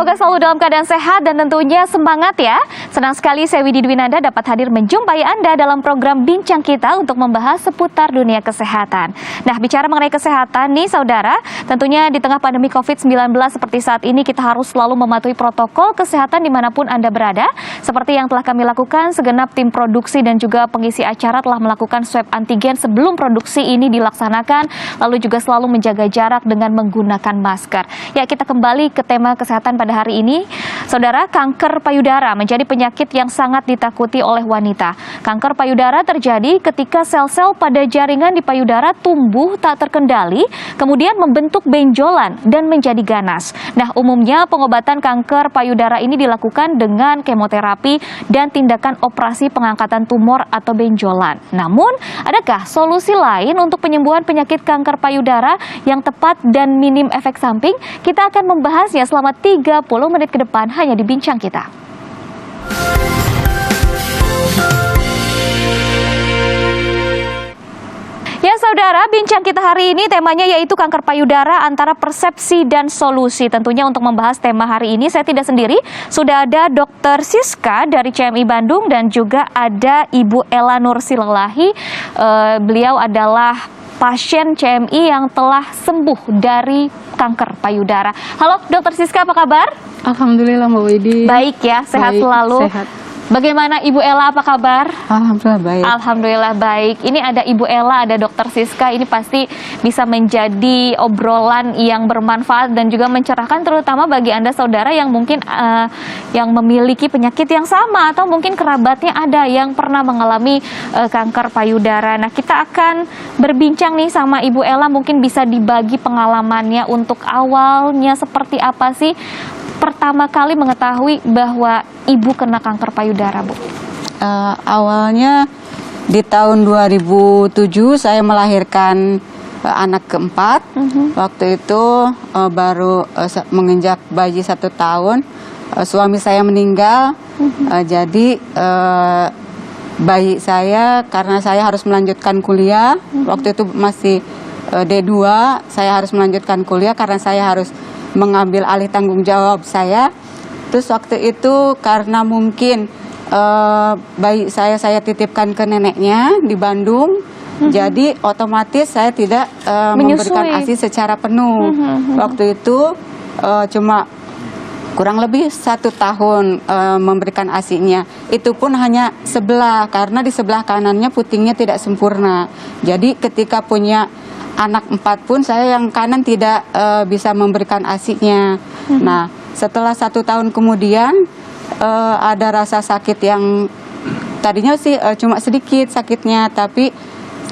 semoga selalu dalam keadaan sehat dan tentunya semangat ya. Senang sekali saya Widi Dwinanda dapat hadir menjumpai Anda dalam program Bincang Kita untuk membahas seputar dunia kesehatan. Nah, bicara mengenai kesehatan nih saudara, tentunya di tengah pandemi COVID-19 seperti saat ini kita harus selalu mematuhi protokol kesehatan dimanapun Anda berada. Seperti yang telah kami lakukan, segenap tim produksi dan juga pengisi acara telah melakukan swab antigen sebelum produksi ini dilaksanakan, lalu juga selalu menjaga jarak dengan menggunakan masker. Ya, kita kembali ke tema kesehatan pada hari ini. Saudara, kanker payudara menjadi penyakit yang sangat ditakuti oleh wanita. Kanker payudara terjadi ketika sel-sel pada jaringan di payudara tumbuh tak terkendali, kemudian membentuk benjolan dan menjadi ganas. Nah, umumnya pengobatan kanker payudara ini dilakukan dengan kemoterapi dan tindakan operasi pengangkatan tumor atau benjolan. Namun, adakah solusi lain untuk penyembuhan penyakit kanker payudara yang tepat dan minim efek samping? Kita akan membahasnya selama 30 menit ke depan hanya di Bincang Kita. Ya saudara, Bincang Kita hari ini temanya yaitu kanker payudara antara persepsi dan solusi. Tentunya untuk membahas tema hari ini saya tidak sendiri, sudah ada Dr. Siska dari CMI Bandung dan juga ada Ibu Ella Nursilalahi. Beliau adalah pasien CMI yang telah sembuh dari kanker payudara. Halo Dr. Siska, apa kabar? Alhamdulillah Mbak Widi. Baik ya, sehat baik, selalu. Sehat. Bagaimana Ibu Ella, apa kabar? Alhamdulillah baik. Alhamdulillah baik. Ini ada Ibu Ella, ada Dr. Siska. Ini pasti bisa menjadi obrolan yang bermanfaat dan juga mencerahkan, terutama bagi Anda saudara yang mungkin yang memiliki penyakit yang sama atau mungkin kerabatnya ada yang pernah mengalami kanker payudara. Nah, kita akan berbincang nih sama Ibu Ella, mungkin bisa dibagi pengalamannya untuk awalnya seperti apa sih pertama kali mengetahui bahwa ibu kena kanker payudara, Bu? Awalnya di tahun 2007 saya melahirkan anak keempat. Waktu itu baru menginjak bayi 1 tahun, suami saya meninggal. Jadi bayi saya, karena saya harus melanjutkan kuliah, waktu itu masih D2, saya harus melanjutkan kuliah karena saya harus mengambil alih tanggung jawab saya. Terus waktu itu karena mungkin bayi saya titipkan ke neneknya di Bandung, jadi otomatis saya tidak memberikan ASI secara penuh. Waktu itu cuma kurang lebih 1 tahun memberikan ASI-nya. Itu pun hanya sebelah, karena di sebelah kanannya putingnya tidak sempurna. Jadi ketika punya anak 4 pun saya yang kanan tidak bisa memberikan ASI-nya. Nah, setelah 1 tahun kemudian ada rasa sakit yang tadinya sih cuma sedikit sakitnya, tapi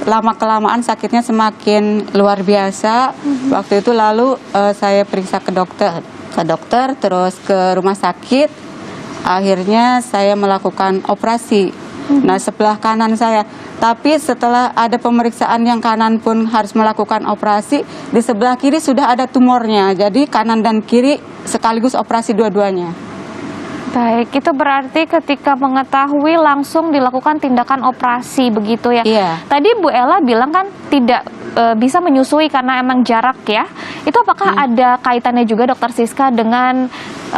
lama-kelamaan sakitnya semakin luar biasa. Waktu itu lalu saya periksa ke dokter, terus ke rumah sakit. Akhirnya saya melakukan operasi. Nah, sebelah kanan saya. Tapi setelah ada pemeriksaan yang kanan pun harus melakukan operasi, di sebelah kiri sudah ada tumornya. Jadi kanan dan kiri sekaligus operasi dua-duanya. Baik, itu berarti ketika mengetahui langsung dilakukan tindakan operasi begitu ya? Iya. Tadi Bu Ella bilang kan tidak bisa menyusui karena emang jarak ya. Itu apakah ada kaitannya juga Dr. Siska dengan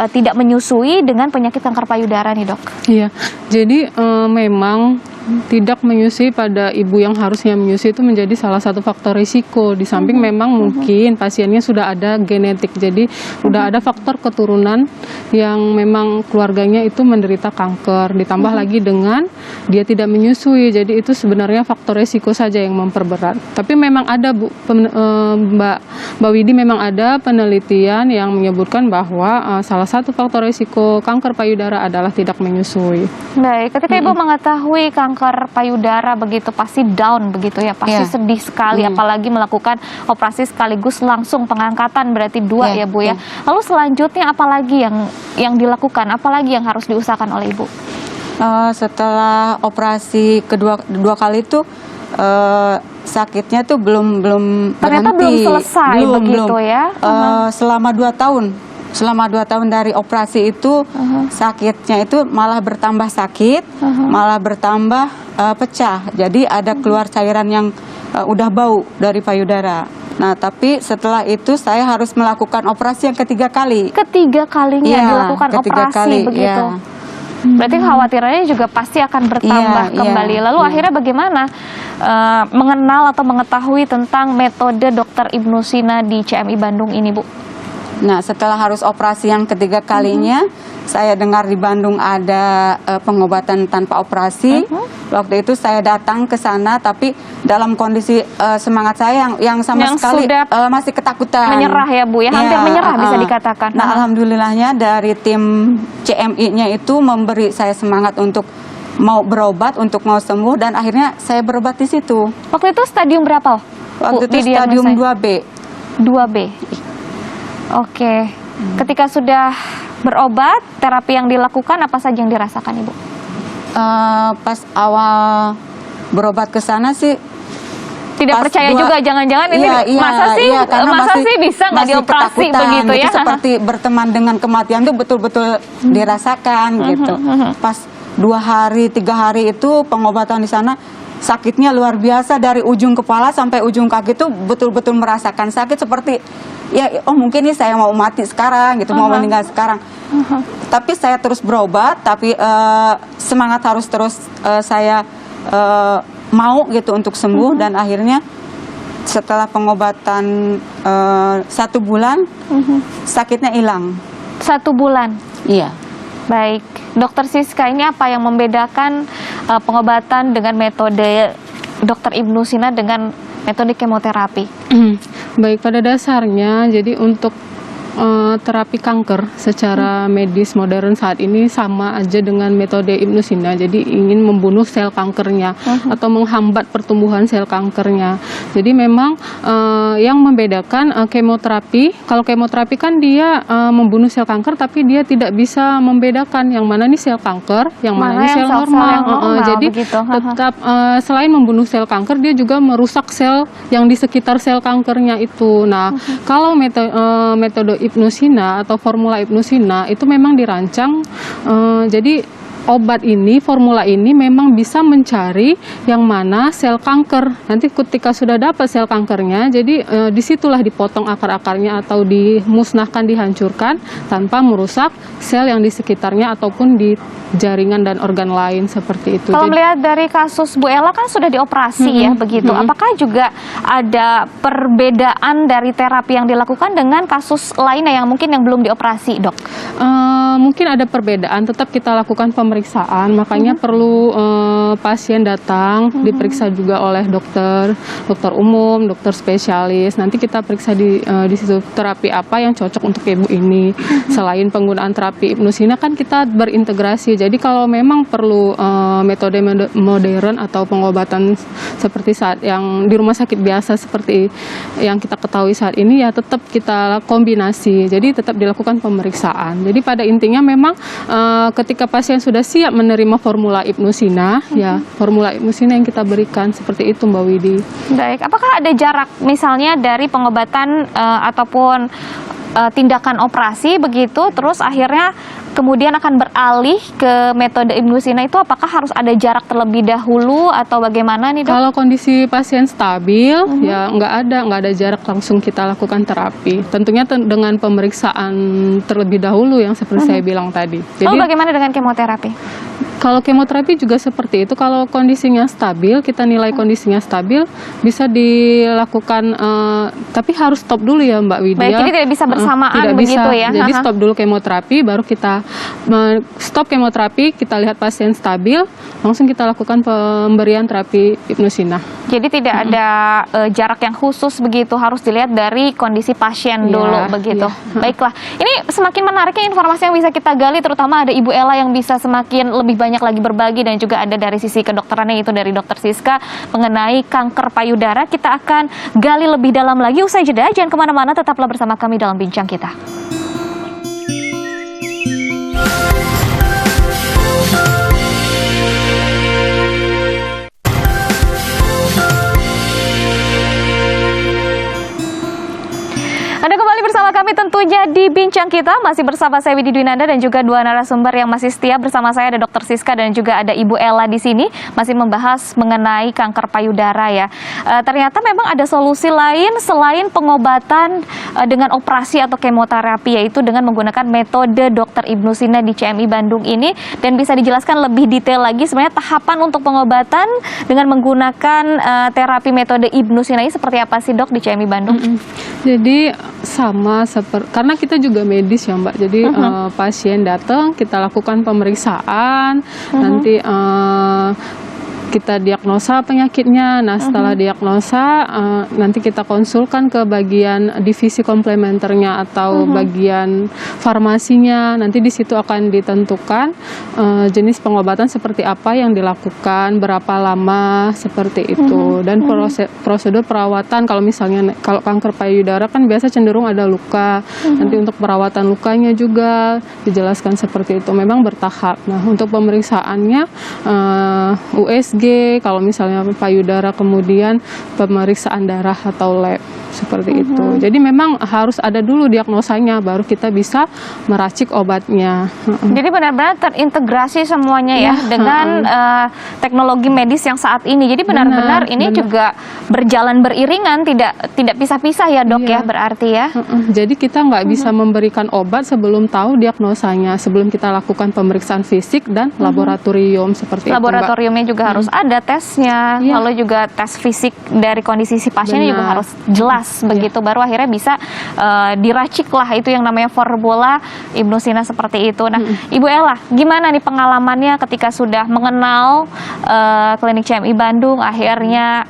tidak menyusui dengan penyakit kanker payudara nih, Dok? Iya, jadi memang tidak menyusui pada ibu yang harusnya menyusui itu menjadi salah satu faktor risiko. Di samping memang mungkin pasiennya sudah ada genetik, jadi sudah ada faktor keturunan yang memang keluarganya itu menderita kanker. Ditambah lagi dengan dia tidak menyusui, jadi itu sebenarnya faktor risiko saja yang memperberat. Tapi memang ada Mbak Widi, memang ada penelitian yang menyebutkan bahwa salah satu faktor risiko kanker payudara adalah tidak menyusui. Baik, ketika Ibu mengetahui kanker payudara begitu pasti down begitu ya, pasti sedih sekali, apalagi melakukan operasi sekaligus langsung pengangkatan berarti 2 ya Bu ya. Lalu selanjutnya apalagi yang dilakukan, apalagi yang harus diusahakan oleh Ibu? Setelah operasi dua kali itu sakitnya tuh belum ternyata berhenti. belum selesai begitu ya. Selama 2 tahun. Selama 2 tahun dari operasi itu sakitnya itu malah bertambah sakit, malah bertambah pecah. Jadi ada keluar cairan yang udah bau dari payudara. Nah, tapi setelah itu saya harus melakukan operasi yang ketiga kali. Ketiga kalinya Iya, dilakukan ketiga operasi kali, begitu. iya. Berarti kekhawatirannya juga pasti akan bertambah Iya, kembali. iya, Lalu iya. akhirnya bagaimana mengenal atau mengetahui tentang metode Dr. Ibnu Sina di CMI Bandung ini, Bu? Nah, setelah harus operasi yang ketiga kalinya, saya dengar di Bandung ada pengobatan tanpa operasi. Waktu itu saya datang ke sana, tapi dalam kondisi semangat saya yang sama Yang sekali sudah masih ketakutan. Menyerah ya, Bu, ya? Hampir Iya, menyerah bisa dikatakan. Nah, alhamdulillahnya dari tim CMI-nya itu memberi saya semangat untuk mau berobat, untuk mau sembuh, dan akhirnya saya berobat di situ. Waktu itu stadium berapa, Bu, Waktu itu di stadium diagnosanya? 2B. 2B. Oke. Ketika sudah berobat, terapi yang dilakukan apa saja yang dirasakan, Ibu? Pas awal berobat ke sana sih Tidak pas percaya juga, jangan-jangan ini masa sih karena masa sih bisa nggak masih dioperasi ketakutan, begitu ya? gitu, seperti berteman dengan kematian itu betul-betul dirasakan gitu. Pas 2 hari 3 hari itu pengobatan di sana, sakitnya luar biasa, dari ujung kepala sampai ujung kaki itu betul-betul merasakan sakit seperti ya, oh mungkin ini saya mau mati sekarang gitu, mau meninggal sekarang. Tapi saya terus berobat, tapi semangat harus terus saya mau gitu untuk sembuh, dan akhirnya setelah pengobatan 1 bulan sakitnya hilang. 1 bulan. Iya. Baik, Dokter Siska, ini apa yang membedakan pengobatan dengan metode Dokter Ibnu Sina dengan metode kemoterapi? Baik, pada dasarnya jadi untuk terapi kanker secara medis modern saat ini sama aja dengan metode Ibnu Sina. Jadi ingin membunuh sel kankernya atau menghambat pertumbuhan sel kankernya. Jadi memang yang membedakan kemoterapi, kalau kemoterapi kan dia membunuh sel kanker, tapi dia tidak bisa membedakan yang mana nih sel kanker, yang mana nih sel normal. Jadi begitu. tetap selain membunuh sel kanker, dia juga merusak sel yang di sekitar sel kankernya itu. Nah, kalau metode Ibnu Sina atau formula Ibnu Sina itu memang dirancang jadi obat ini, formula ini memang bisa mencari yang mana sel kanker. Nanti ketika sudah dapat sel kankernya, jadi disitulah dipotong akar-akarnya atau dimusnahkan, dihancurkan tanpa merusak sel yang di sekitarnya ataupun di jaringan dan organ lain seperti itu. Kalau melihat dari kasus Bu Ella kan sudah dioperasi ya begitu. Apakah juga ada perbedaan dari terapi yang dilakukan dengan kasus lainnya yang mungkin yang belum dioperasi, Dok? Mungkin ada perbedaan, tetap kita lakukan pemeriksaan, makanya perlu pasien datang, diperiksa juga oleh dokter umum, dokter spesialis. Nanti kita periksa di situ terapi apa yang cocok untuk ibu ini. Selain penggunaan terapi Ibnu Sina kan kita berintegrasi. Jadi kalau memang perlu metode modern atau pengobatan seperti saat yang di rumah sakit biasa seperti yang kita ketahui saat ini, ya tetap kita kombinasi. Jadi tetap dilakukan pemeriksaan. Jadi pada intinya memang ketika pasien sudah siap menerima formula Ibnu Sina, ya formula Ibnu Sina yang kita berikan seperti itu, Mbak Widi. Baik, apakah ada jarak misalnya dari pengobatan ataupun tindakan operasi begitu, terus akhirnya kemudian akan beralih ke metode Ibnu Sina itu, apakah harus ada jarak terlebih dahulu atau bagaimana nih, Dok? Kalau kondisi pasien stabil, ya nggak ada jarak, langsung kita lakukan terapi. Tentunya dengan pemeriksaan terlebih dahulu yang seperti saya bilang tadi. Jadi, Lalu bagaimana dengan kemoterapi? Kalau kemoterapi juga seperti itu. Kalau kondisinya stabil, kita nilai kondisinya stabil, bisa dilakukan, tapi harus stop dulu ya Mbak Widya. Baik, jadi tidak bisa bersamaan tidak begitu bisa. ya? Jadi stop dulu kemoterapi, baru kita stop kemoterapi, kita lihat pasien stabil, langsung kita lakukan pemberian terapi Ibnu Sina. Jadi tidak ada jarak yang khusus begitu, harus dilihat dari kondisi pasien dulu begitu. Baiklah, ini semakin menariknya informasi yang bisa kita gali, terutama ada Ibu Ella yang bisa semakin lebih banyak lagi berbagi, dan juga ada dari sisi kedokterannya itu dari Dokter Siska mengenai kanker payudara. Kita akan gali lebih dalam lagi usai jeda. Jangan kemana-mana, tetaplah bersama kami dalam Bincang Kita. Anda kembali bersama kami tentunya di Bincang Kita masih bersama saya Widi Dwinanda dan juga dua narasumber yang masih setia bersama saya, ada Dr. Siska dan juga ada Ibu Ella di sini, masih membahas mengenai kanker payudara ya. Ternyata memang ada solusi lain selain pengobatan dengan operasi atau kemoterapi, yaitu dengan menggunakan metode Dr. Ibnu Sina di CMI Bandung ini, dan bisa dijelaskan lebih detail lagi sebenarnya tahapan untuk pengobatan dengan menggunakan terapi metode Ibnu Sina ini seperti apa sih dok di CMI Bandung? Jadi sama seperti, karena kita juga medis ya Mbak, jadi pasien datang, kita lakukan pemeriksaan, nanti kita diagnosa penyakitnya. Nah setelah diagnosa nanti kita konsulkan ke bagian divisi komplementernya atau bagian farmasinya. Nanti di situ akan ditentukan jenis pengobatan seperti apa yang dilakukan, berapa lama, seperti itu. Dan prosedur perawatan, kalau misalnya kalau kanker payudara kan biasa cenderung ada luka. Nanti untuk perawatan lukanya juga dijelaskan seperti itu. Memang bertahap. Nah untuk pemeriksaannya USG, kalau misalnya payudara, kemudian pemeriksaan darah atau lab seperti itu. Jadi memang harus ada dulu diagnosanya, baru kita bisa meracik obatnya. Jadi benar-benar terintegrasi semuanya ya dengan teknologi medis yang saat ini. Jadi benar-benar ini juga berjalan beriringan, tidak pisah-pisah ya dok ya berarti ya. Jadi kita nggak bisa memberikan obat sebelum tahu diagnosanya, sebelum kita lakukan pemeriksaan fisik dan laboratorium seperti Laboratoriumnya juga harus ada tesnya, lalu juga tes fisik dari kondisi si pasiennya juga harus jelas begitu, baru akhirnya bisa diracik lah itu yang namanya formula Ibnu Sina seperti itu. Nah Ibu Ella, gimana nih pengalamannya ketika sudah mengenal klinik CMI Bandung, akhirnya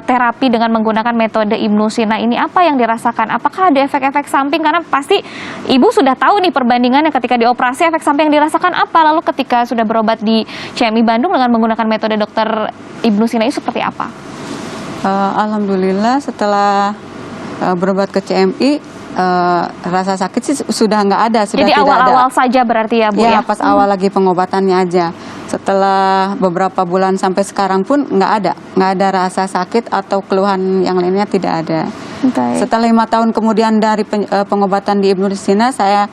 terapi dengan menggunakan metode Ibnu Sina ini, apa yang dirasakan? Apakah ada efek-efek samping? Karena pasti Ibu sudah tahu nih perbandingannya ketika dioperasi, efek samping yang dirasakan apa? Lalu ketika sudah berobat di CMI Bandung dengan menggunakan metode Dr. Ibnu Sina ini seperti apa? Alhamdulillah setelah berobat ke CMI, rasa sakit sih sudah nggak ada. Sudah jadi awal-awal saja berarti ya Bu ya? Pas awal lagi pengobatannya aja. Setelah beberapa bulan sampai sekarang pun nggak ada rasa sakit atau keluhan yang lainnya, tidak ada. Setelah 5 tahun kemudian dari pengobatan di Ibnu Sina, saya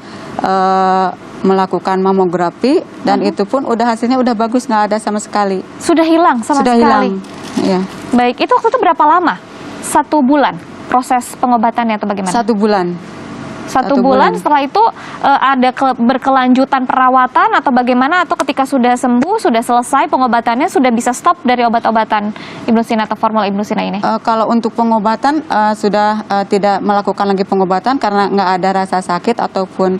melakukan mamografi dan itu pun hasilnya udah bagus, nggak ada sama sekali. Sudah hilang sama sudah sekali? Hilang, ya. Baik, itu waktu itu berapa lama? 1 bulan proses pengobatannya atau bagaimana? 1 bulan. 1 bulan, setelah itu ada berkelanjutan perawatan atau bagaimana, atau ketika sudah sembuh, sudah selesai pengobatannya, sudah bisa stop dari obat-obatan Ibnu Sina atau formula Ibnu Sina ini? Kalau untuk pengobatan sudah tidak melakukan lagi pengobatan karena nggak ada rasa sakit ataupun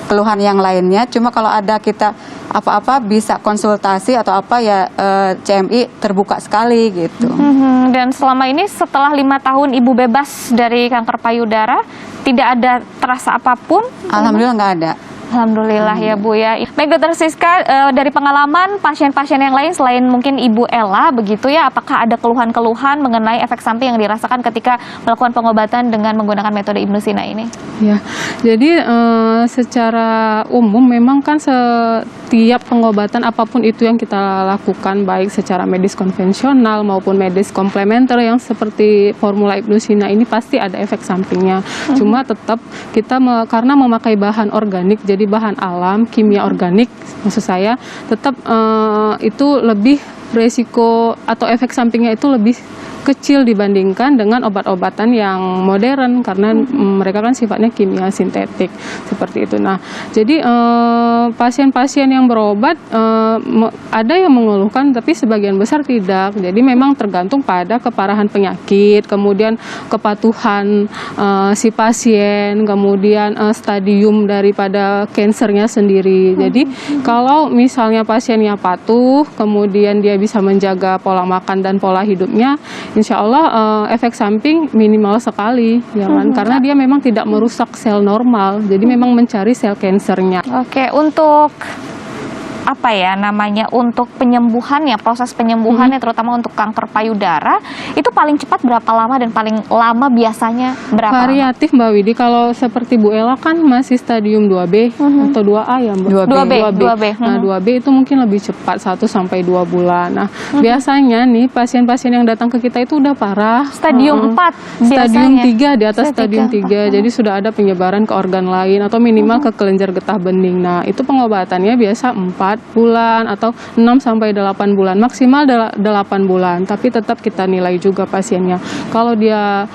keluhan yang lainnya. Cuma kalau ada kita apa-apa bisa konsultasi atau apa ya, CMI terbuka sekali gitu. Dan selama ini setelah 5 tahun Ibu bebas dari kanker payudara, tidak ada terasa apapun? Alhamdulillah nggak ada. Alhamdulillah ya Bu ya. Baik Dr. Siska, dari pengalaman pasien-pasien yang lain selain mungkin Ibu Ella begitu ya, apakah ada keluhan-keluhan mengenai efek samping yang dirasakan ketika melakukan pengobatan dengan menggunakan metode Ibnu Sina ini? Ya, jadi secara umum memang kan setiap pengobatan apapun itu yang kita lakukan, baik secara medis konvensional maupun medis komplementer yang seperti formula Ibnu Sina ini, pasti ada efek sampingnya. Cuma tetap kita karena memakai bahan organik, jadi bahan alam, kimia organik, maksud saya, tetap itu lebih resiko atau efek sampingnya itu lebih kecil dibandingkan dengan obat-obatan yang modern, karena mereka kan sifatnya kimia sintetik seperti itu. Nah, jadi pasien-pasien yang berobat ada yang mengeluhkan, tapi sebagian besar tidak. Jadi memang tergantung pada keparahan penyakit, kemudian kepatuhan si pasien, kemudian stadium daripada kansernya sendiri. Jadi kalau misalnya pasiennya patuh, kemudian dia bisa menjaga pola makan dan pola hidupnya, insya Allah efek samping minimal sekali, ya kan? Karena dia memang tidak merusak sel normal, jadi memang mencari sel kansernya. Oke, untuk apa ya namanya, untuk penyembuhannya, proses penyembuhannya terutama untuk kanker payudara itu paling cepat berapa lama dan paling lama biasanya berapa lama? Variatif Mbak Widi, kalau seperti Bu Ella kan masih stadium 2B atau 2A ya Mbak? 2B. Nah 2B itu mungkin lebih cepat 1 sampai 2 bulan. Nah biasanya nih pasien-pasien yang datang ke kita itu udah parah. Stadium 4 Stadium biasanya. 3, di atas stadium 3. Jadi sudah ada penyebaran ke organ lain atau minimal ke kelenjar getah bening. Nah itu pengobatannya biasa 4 bulan atau 6 sampai 8 bulan, maksimal 8 bulan. Tapi tetap kita nilai juga pasiennya. Kalau dia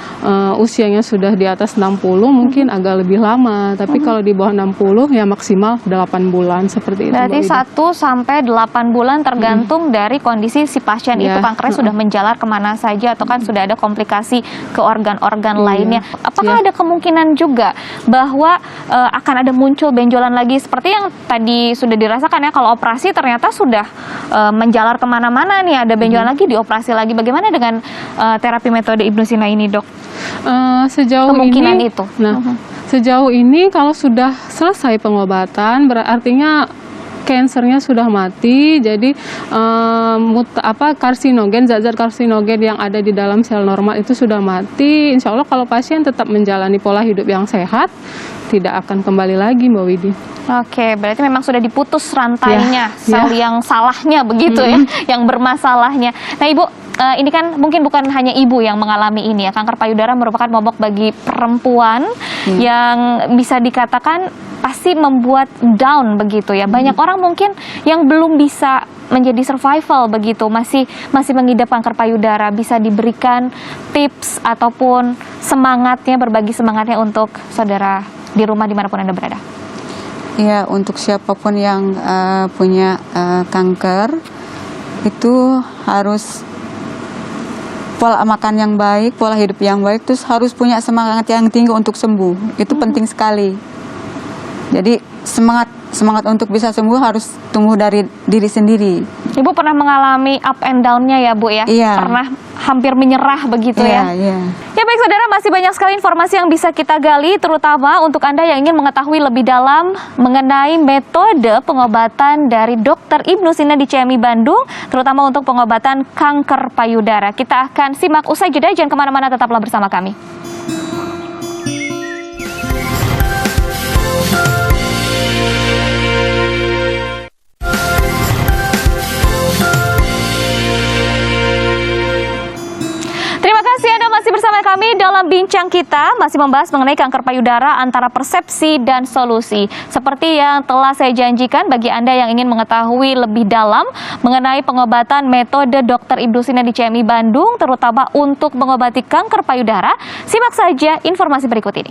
usianya sudah di atas 60 mungkin agak lebih lama. Tapi kalau di bawah 60 ya maksimal 8 bulan seperti itu. Berarti 1 sampai 8 bulan tergantung dari kondisi si pasien itu kankernya sudah menjalar kemana saja atau kan sudah ada komplikasi ke organ-organ lainnya. Apakah ada kemungkinan juga bahwa akan ada muncul benjolan lagi seperti yang tadi sudah dirasakan ya, kalau operasi ternyata sudah menjalar kemana-mana nih, ada benjolan lagi, dioperasi lagi. Bagaimana dengan terapi metode Ibnu Sina ini, Dok? Sejauh Kemungkinan ini, itu. Sejauh ini kalau sudah selesai pengobatan, artinya kansernya sudah mati, jadi karsinogen, zat-zat karsinogen yang ada di dalam sel normal itu sudah mati. Insya Allah kalau pasien tetap menjalani pola hidup yang sehat, tidak akan kembali lagi Mbak Widi. Oke, berarti memang sudah diputus rantainya, sel yang salahnya begitu ya, yang bermasalahnya. Nah Ibu, ini kan mungkin bukan hanya ibu yang mengalami ini ya, kanker payudara merupakan momok bagi perempuan yang bisa dikatakan pasti membuat down begitu ya. Banyak orang mungkin yang belum bisa menjadi survival begitu, masih mengidap kanker payudara. Bisa diberikan tips ataupun semangatnya, berbagi semangatnya untuk saudara di rumah dimanapun Anda berada. Ya, untuk siapapun yang punya kanker itu harus pola makan yang baik, pola hidup yang baik, terus harus punya semangat yang tinggi untuk sembuh. Itu penting sekali. Jadi semangat untuk bisa sembuh harus tumbuh dari diri sendiri. Ibu pernah mengalami up and down-nya ya Bu ya? Iya. Pernah hampir menyerah begitu ya? Iya. Ya baik saudara, masih banyak sekali informasi yang bisa kita gali, terutama untuk Anda yang ingin mengetahui lebih dalam mengenai metode pengobatan dari Dr. Ibnu Sina di CMI Bandung, terutama untuk pengobatan kanker payudara. Kita akan simak usai jeda, jangan kemana-mana, tetaplah bersama kami. Masih bersama kami dalam bincang kita, masih membahas mengenai kanker payudara antara persepsi dan solusi. Seperti yang telah saya janjikan, bagi Anda yang ingin mengetahui lebih dalam mengenai pengobatan metode Dr. Ibnu Sina di CMI Bandung, terutama untuk mengobati kanker payudara, simak saja informasi berikut ini.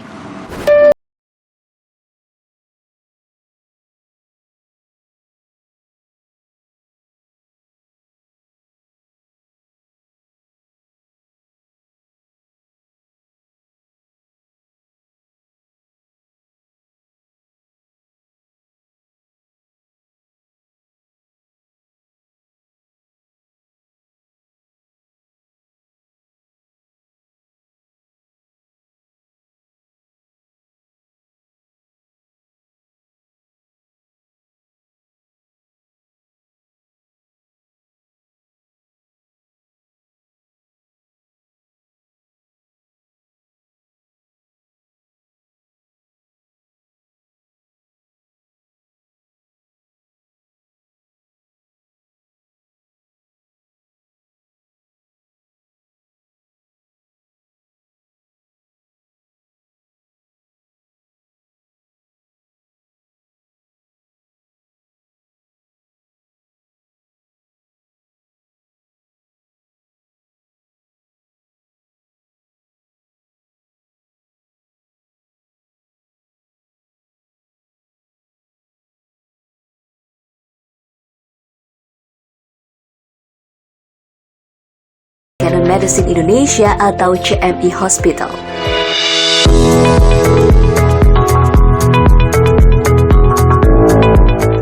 Canon Medicine Indonesia atau CMI Hospital.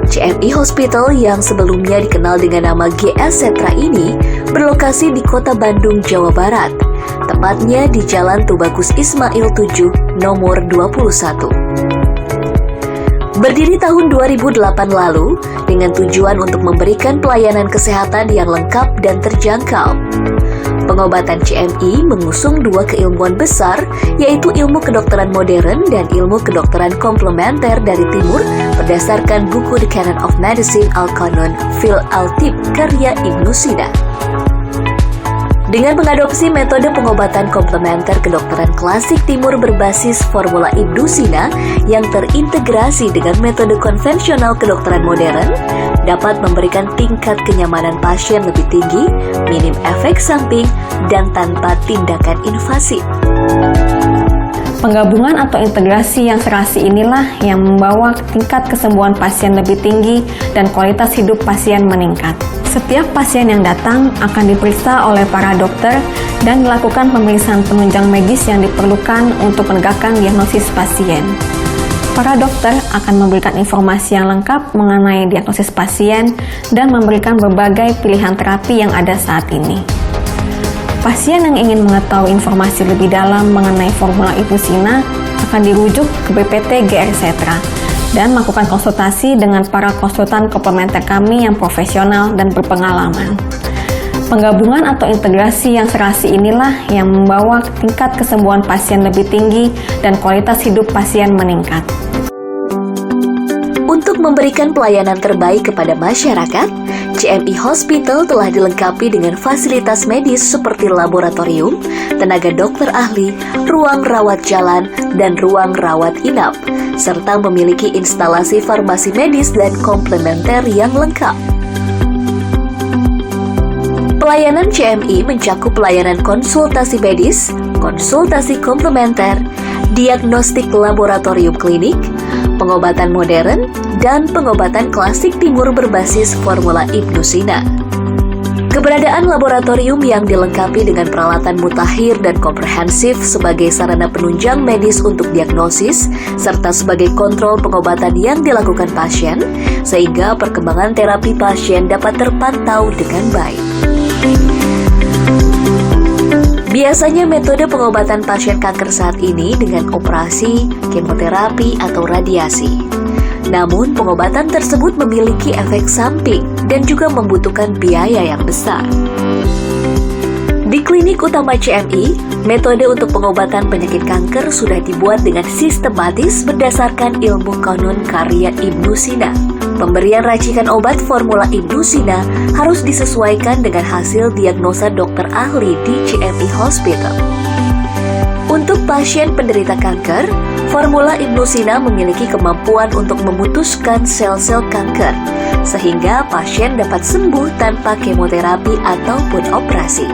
CMI Hospital yang sebelumnya dikenal dengan nama GS Setra ini berlokasi di Kota Bandung, Jawa Barat, tepatnya di Jalan Tubagus Ismail 7, nomor 21. Berdiri tahun 2008 lalu dengan tujuan untuk memberikan pelayanan kesehatan yang lengkap dan terjangkau. Pengobatan CMI mengusung dua keilmuan besar, yaitu ilmu kedokteran modern dan ilmu kedokteran komplementer dari timur berdasarkan buku The Canon of Medicine Al-Qanon Fil Al-Tib karya Ibnu Sina. Dengan mengadopsi metode pengobatan komplementer kedokteran klasik timur berbasis formula Ibnu Sina yang terintegrasi dengan metode konvensional kedokteran modern, dapat memberikan tingkat kenyamanan pasien lebih tinggi, minim efek samping, dan tanpa tindakan invasif. Penggabungan atau integrasi yang serasi inilah yang membawa tingkat kesembuhan pasien lebih tinggi dan kualitas hidup pasien meningkat. Setiap pasien yang datang akan diperiksa oleh para dokter dan dilakukan pemeriksaan penunjang medis yang diperlukan untuk menegakkan diagnosis pasien. Para dokter akan memberikan informasi yang lengkap mengenai diagnosis pasien dan memberikan berbagai pilihan terapi yang ada saat ini. Pasien yang ingin mengetahui informasi lebih dalam mengenai formula Ibnu Sina akan dirujuk ke BPT GR Setra dan melakukan konsultasi dengan para konsultan komplementer kami yang profesional dan berpengalaman. Penggabungan atau integrasi yang serasi inilah yang membawa tingkat kesembuhan pasien lebih tinggi dan kualitas hidup pasien meningkat. Untuk memberikan pelayanan terbaik kepada masyarakat, CMI Hospital telah dilengkapi dengan fasilitas medis seperti laboratorium, tenaga dokter ahli, ruang rawat jalan, dan ruang rawat inap, serta memiliki instalasi farmasi medis dan komplementer yang lengkap. Pelayanan CMI mencakup pelayanan konsultasi medis, konsultasi komplementer, diagnostik laboratorium klinik, pengobatan modern, dan pengobatan klasik timur berbasis formula Ibnu Sina. Keberadaan laboratorium yang dilengkapi dengan peralatan mutakhir dan komprehensif sebagai sarana penunjang medis untuk diagnosis, serta sebagai kontrol pengobatan yang dilakukan pasien, sehingga perkembangan terapi pasien dapat terpantau dengan baik. Biasanya metode pengobatan pasien kanker saat ini dengan operasi, kemoterapi, atau radiasi. Namun, pengobatan tersebut memiliki efek samping dan juga membutuhkan biaya yang besar. Di klinik utama CMI, metode untuk pengobatan penyakit kanker sudah dibuat dengan sistematis berdasarkan ilmu konon karya Ibnu Sina. Pemberian racikan obat formula Ibnu Sina harus disesuaikan dengan hasil diagnosa dokter ahli di CMI Hospital. Untuk pasien penderita kanker, formula Ibnu Sina memiliki kemampuan untuk memutuskan sel-sel kanker, sehingga pasien dapat sembuh tanpa kemoterapi ataupun operasi.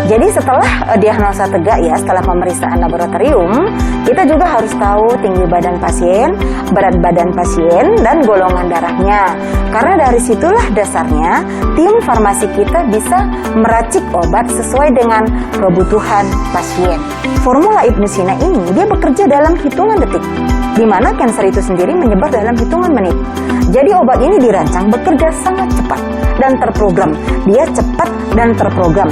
Jadi setelah diagnosa tegak ya, setelah pemeriksaan laboratorium, kita juga harus tahu tinggi badan pasien, berat badan pasien, dan golongan darahnya. Karena dari situlah dasarnya tim farmasi kita bisa meracik obat sesuai dengan kebutuhan pasien. Formula Ibnu Sina ini dia bekerja dalam hitungan detik, di mana kanker itu sendiri menyebar dalam hitungan menit. Jadi obat ini dirancang bekerja sangat cepat dan terprogram. Dia cepat dan terprogram.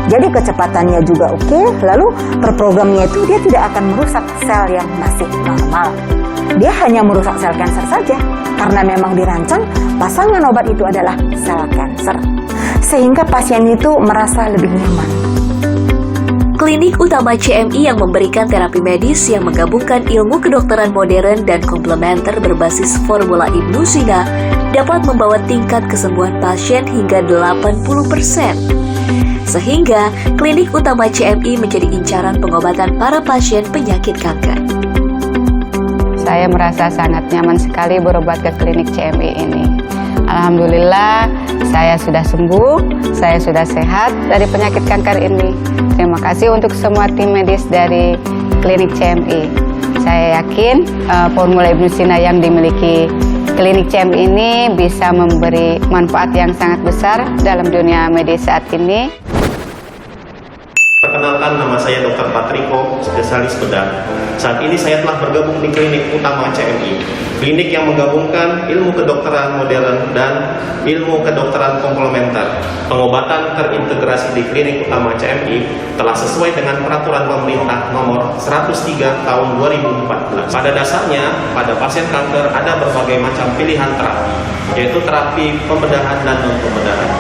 Jadi kecepatannya juga oke, lalu terprogramnya itu dia tidak akan merusak sel yang masih normal. Dia hanya merusak sel kanker saja, karena memang dirancang pasangan obat itu adalah sel kanker. Sehingga pasien itu merasa lebih nyaman. Klinik utama CMI yang memberikan terapi medis yang menggabungkan ilmu kedokteran modern dan komplementer berbasis formula Ibnu Sina dapat membawa tingkat kesembuhan pasien hingga 80%. Sehingga klinik utama CMI menjadi incaran pengobatan para pasien penyakit kanker. Saya merasa sangat nyaman sekali berobat ke klinik CMI ini. Alhamdulillah, saya sudah sembuh, saya sudah sehat dari penyakit kanker ini. Terima kasih untuk semua tim medis dari klinik CMI. Saya yakin formula Ibnu Sina yang dimiliki klinik CMI ini bisa memberi manfaat yang sangat besar dalam dunia medis saat ini. perkenalkan, nama saya Dr. Patriko, spesialis bedah. Saat ini saya telah bergabung di klinik utama CMI, klinik yang menggabungkan ilmu kedokteran modern dan ilmu kedokteran komplementer. Pengobatan terintegrasi di klinik utama CMI telah sesuai dengan peraturan pemerintah nomor 103 tahun 2014. Pada dasarnya, pada pasien kanker ada berbagai macam pilihan terapi, yaitu terapi pembedahan dan non-pembedahan.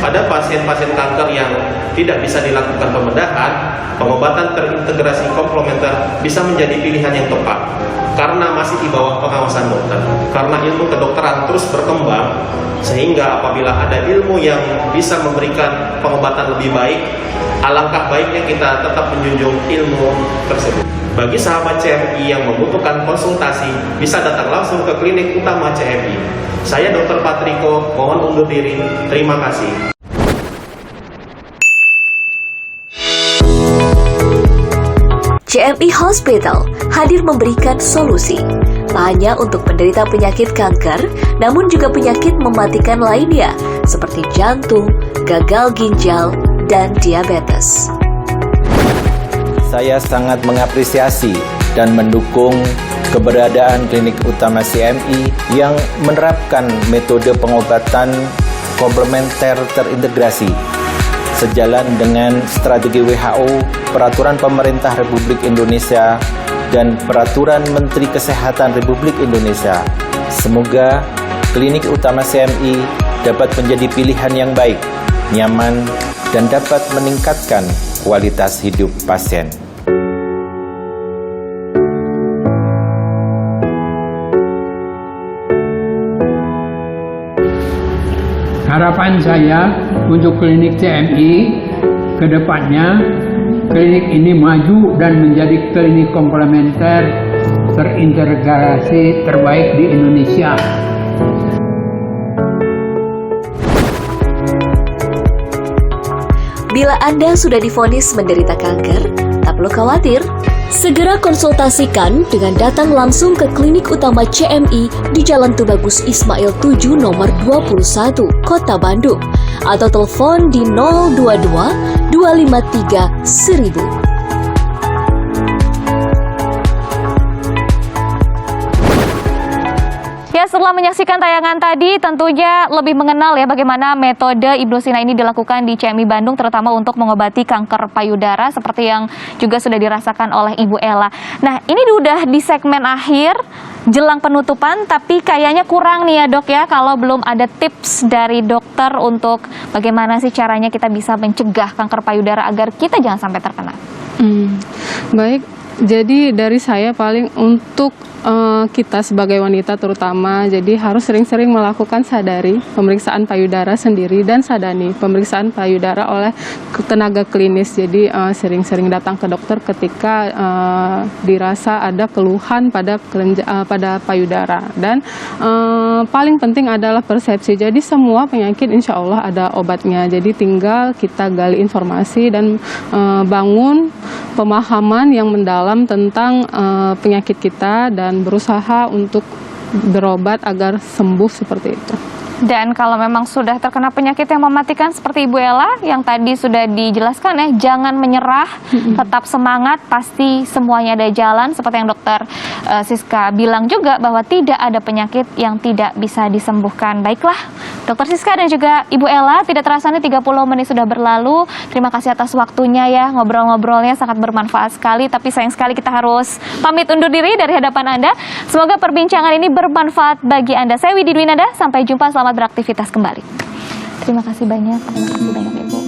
Pada pasien-pasien kanker yang tidak bisa dilakukan pembedahan, pengobatan terintegrasi komplementer bisa menjadi pilihan yang tepat karena masih di bawah pengawasan dokter. Karena ilmu kedokteran terus berkembang, sehingga apabila ada ilmu yang bisa memberikan pengobatan lebih baik, alangkah baiknya kita tetap menjunjung ilmu tersebut. Bagi sahabat CMI yang membutuhkan konsultasi, bisa datang langsung ke klinik utama CMI. Saya Dr. Patriko, mohon undur diri. Terima kasih. CMI Hospital hadir memberikan solusi, tak hanya untuk penderita penyakit kanker, namun juga penyakit mematikan lainnya, seperti jantung, gagal ginjal, dan diabetes. Saya sangat mengapresiasi dan mendukung keberadaan klinik utama CMI yang menerapkan metode pengobatan komplementer terintegrasi sejalan dengan strategi WHO, peraturan pemerintah Republik Indonesia, dan peraturan Menteri Kesehatan Republik Indonesia. Semoga klinik utama CMI dapat menjadi pilihan yang baik, nyaman, dan dapat meningkatkan kualitas hidup pasien. Harapan saya untuk klinik CMI ke depannya, klinik ini maju dan menjadi klinik komplementer terintegrasi terbaik di Indonesia. Bila Anda sudah divonis menderita kanker, tak perlu khawatir. Segera konsultasikan dengan datang langsung ke klinik utama CMI di Jalan Tubagus Ismail 7 nomor 21, Kota Bandung, atau telepon di 022 253 1000. Ya, setelah menyaksikan tayangan tadi, tentunya lebih mengenal ya bagaimana metode Iblosina ini dilakukan di CMI Bandung, terutama untuk mengobati kanker payudara seperti yang juga sudah dirasakan oleh Ibu Ella. Nah, ini udah di segmen akhir, jelang penutupan, tapi kayaknya kurang nih ya dok ya, kalau belum ada tips dari dokter untuk bagaimana sih caranya kita bisa mencegah kanker payudara agar kita jangan sampai terkena. Baik, jadi dari saya paling untuk kita sebagai wanita terutama, jadi harus sering-sering melakukan sadari pemeriksaan payudara sendiri dan sadani pemeriksaan payudara oleh tenaga klinis. Jadi sering-sering datang ke dokter ketika dirasa ada keluhan pada payudara. Dan paling penting adalah persepsi. Jadi semua penyakit insya Allah ada obatnya. Jadi tinggal kita gali informasi dan bangun pemahaman yang mendalam tentang penyakit kita dan berusaha untuk berobat agar sembuh seperti itu. Dan kalau memang sudah terkena penyakit yang mematikan seperti Ibu Ella yang tadi sudah dijelaskan ya, jangan menyerah, tetap semangat, pasti semuanya ada jalan. Seperti yang dokter Siska bilang juga bahwa tidak ada penyakit yang tidak bisa disembuhkan. Baiklah, dokter Siska dan juga Ibu Ella, tidak terasa nih 30 menit sudah berlalu. Terima kasih atas waktunya ya, ngobrol-ngobrolnya sangat bermanfaat sekali. Tapi sayang sekali kita harus pamit undur diri dari hadapan Anda. Semoga perbincangan ini bermanfaat bagi Anda. Saya Widi Dwinanda, sampai jumpa, selamat beraktivitas kembali. Terima kasih banyak Ibu.